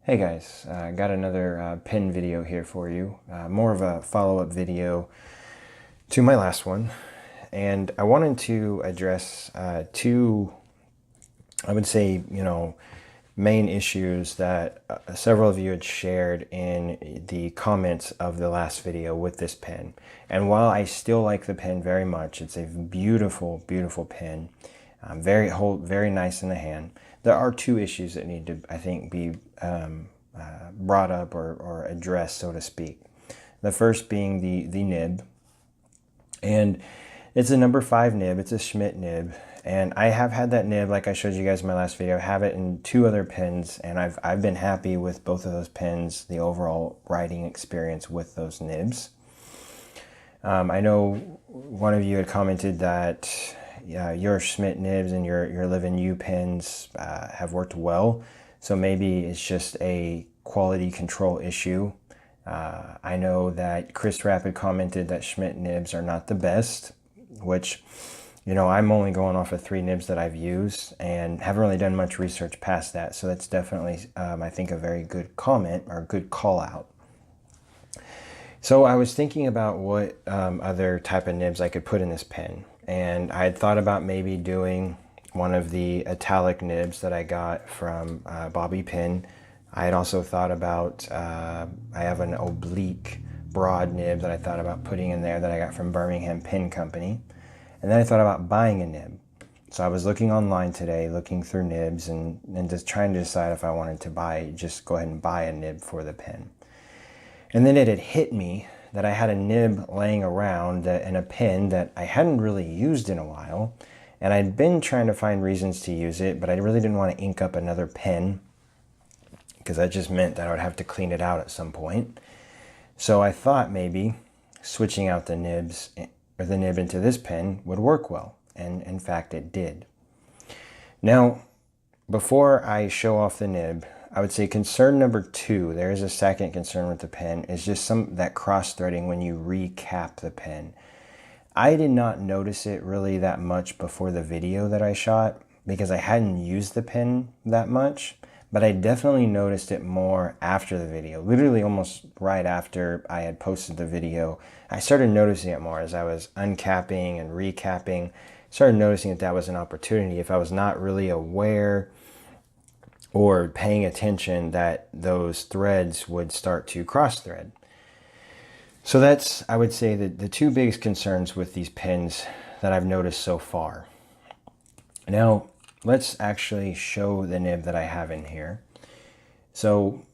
Hey guys, got another pen video here for you. More of a follow-up video to my last one. And I wanted to address two, I would say, main issues that several of you had shared in the comments of the last video with this pen. And while I still like the pen very much, it's a beautiful, beautiful pen, very nice in the hand. There are two issues that need to, I think, be brought up or addressed, so to speak. The first being the nib. And it's a number 5 nib. It's a Schmidt nib. And I have had that nib, like I showed you guys in my last video. I have it in 2 other pens, and I've been happy with both of those pens, the overall writing experience with those nibs. I know one of you had commented that your Schmidt nibs and your Live U pens have worked well. So maybe it's just a quality control issue. I know that Chris Rapid commented that Schmidt nibs are not the best, which, I'm only going off of 3 nibs that I've used and haven't really done much research past that. So that's definitely, I think, a very good comment or good call out. So I was thinking about what other type of nibs I could put in this pen. And I had thought about maybe doing one of the italic nibs that I got from Bobby Pin. I had also thought about, I have an oblique broad nib that I thought about putting in there that I got from Birmingham Pen Company. And then I thought about buying a nib. So I was looking online today, looking through nibs and just trying to decide if I wanted to just go ahead and buy a nib for the pen. And then it had hit me that I had a nib laying around in a pen that I hadn't really used in a while. And I'd been trying to find reasons to use it, but I really didn't want to ink up another pen because that just meant that I would have to clean it out at some point. So I thought maybe switching out the nibs or the nib into this pen would work well. And in fact, it did. Now, before I show off the nib, I would say concern number 2, there is a second concern with the pen, is just that cross-threading when you recap the pen. I did not notice it really that much before the video that I shot because I hadn't used the pen that much, but I definitely noticed it more after the video. Literally almost right after I had posted the video, I started noticing it more as I was uncapping and recapping. Started noticing that was an opportunity if I was not really aware or paying attention that those threads would start to cross-thread. So that's, I would say, the 2 biggest concerns with these pens that I've noticed so far. Now, let's actually show the nib that I have in here. So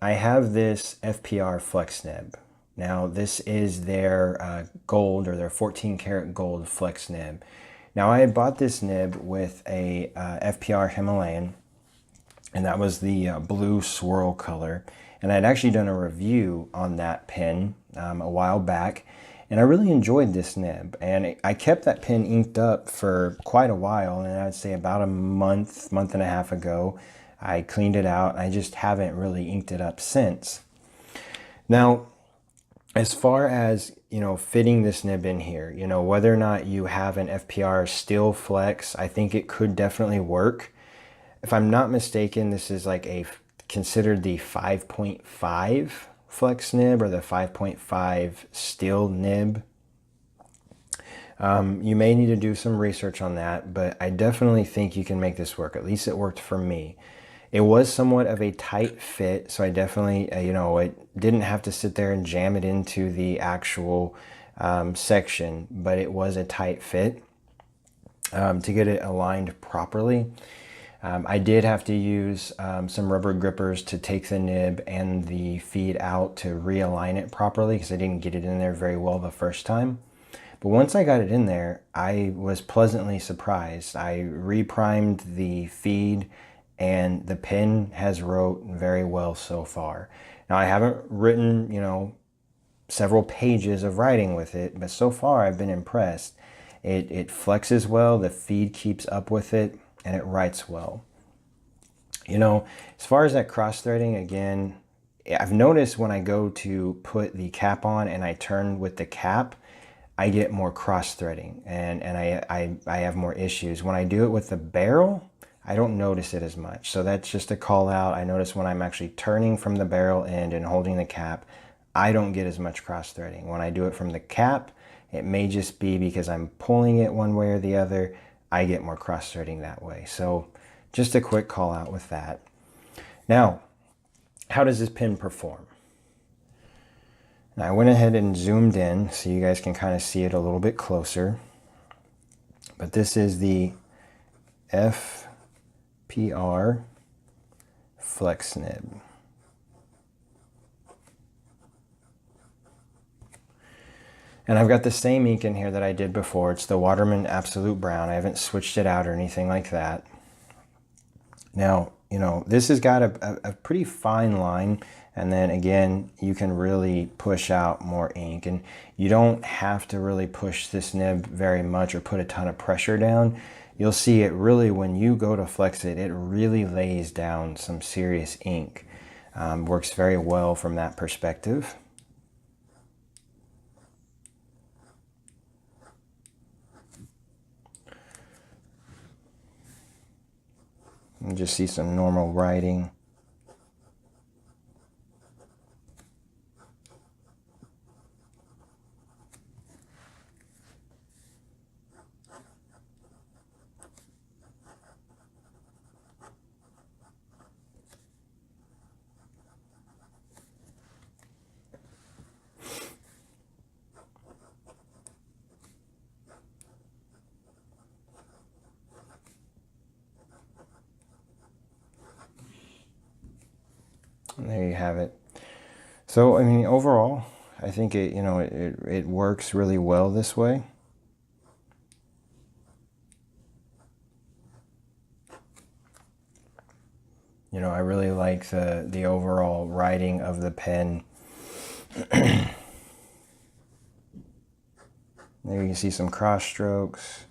I have this FPR Flex nib. Now, this is their gold or their 14 karat gold flex nib. Now, I had bought this nib with a FPR Himalayan, and that was the blue swirl color. And I'd actually done a review on that pen a while back, and I really enjoyed this nib. And I kept that pen inked up for quite a while, and I'd say about a month and a half ago, I cleaned it out. I just haven't really inked it up since. Now, as far as, fitting this nib in here, whether or not you have an FPR steel flex, I think it could definitely work. If I'm not mistaken, this is like considered the 5.5 flex nib or the 5.5 steel nib. You may need to do some research on that, but I definitely think you can make this work. At least it worked for me. It was somewhat of a tight fit, so I definitely, it didn't have to sit there and jam it into the actual section, but it was a tight fit to get it aligned properly. I did have to use some rubber grippers to take the nib and the feed out to realign it properly because I didn't get it in there very well the first time. But once I got it in there, I was pleasantly surprised. I reprimed the feed and the pen has wrote very well so far. Now, I haven't written, several pages of writing with it, but so far I've been impressed. It flexes well, the feed keeps up with it, and it writes well. As far as that cross-threading, again, I've noticed when I go to put the cap on and I turn with the cap, I get more cross-threading and I have more issues. When I do it with the barrel, I don't notice it as much. So that's just a call out. I notice when I'm actually turning from the barrel end and holding the cap, I don't get as much cross threading. When I do it from the cap, it may just be because I'm pulling it one way or the other, I get more cross threading that way. So just a quick call out with that. Now, how does this pin perform? Now I went ahead and zoomed in so you guys can kind of see it a little bit closer. But this is the FPR flex nib. And I've got the same ink in here that I did before. It's the Waterman Absolute Brown. I haven't switched it out or anything like that. Now, you know, this has got a pretty fine line. And then again, you can really push out more ink. And you don't have to really push this nib very much or put a ton of pressure down. You'll see it really, when you go to flex it, it really lays down some serious ink. Works very well from that perspective. You just see some normal writing. And there you have it. So, I mean, overall, I think it, you know, it works really well this way. You know, I really like the overall writing of the pen. There you can see some cross strokes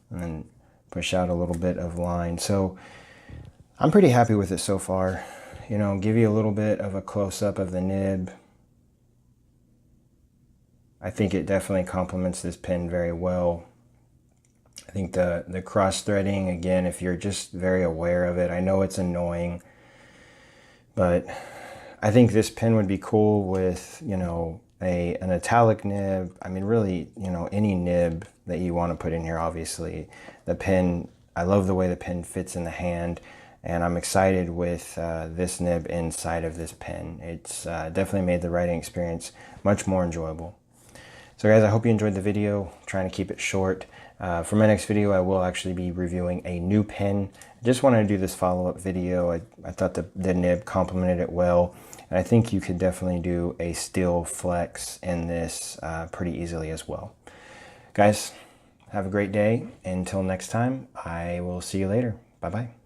and then push out a little bit of line. So I'm pretty happy with it so far. You know, give you a little bit of a close-up of the nib. I think it definitely complements this pen very well. I think the cross threading, again, if you're just very aware of it, I know it's annoying, but I think this pen would be cool with, you know, an italic nib. I mean, really, you know, any nib that you want to put in here, obviously. The pen, I love the way the pen fits in the hand, and I'm excited with this nib inside of this pen. It's definitely made the writing experience much more enjoyable. So guys, I hope you enjoyed the video. I'm trying to keep it short. For my next video, I will actually be reviewing a new pen. I just wanted to do this follow-up video. I thought the nib complemented it well. And I think you could definitely do a steel flex in this pretty easily as well. Guys, have a great day. Until next time, I will see you later. Bye-bye.